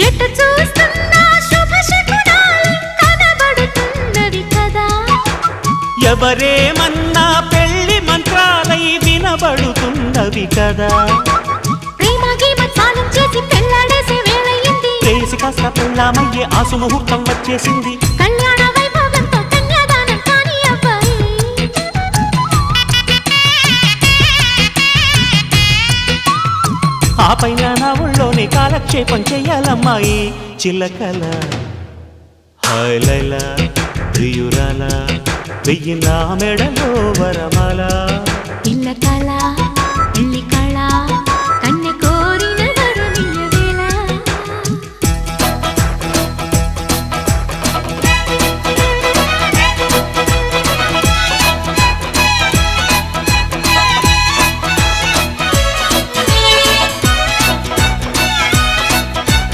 ఎటు చూస్తున్నా శుభ శకునాలు కనబడుతున్నవి కదా. ఎవరేమన్నా పెళ్లి మంత్రాలై వినబడుతున్నవి కదా. ప్రేమ గీమ స్నానం చేసి పెళ్ళాడేసే వేళయింది. ప్రేసి కాస్త పెళ్ళామయ్యే ఆసు ముహూర్తం వచ్చేసింది. కళ్యాణ వైభోగంతో కన్యాదానం కాని అబ్బాయి. ఆ పైన నా ఒళ్ళోని కాలక్షేపం చెయ్యాలమ్మాయి. చిలకల హాయ్ లైలా ప్రియురాల వెయ్యి నా మెడలో వరమాల. పిల్ల కళ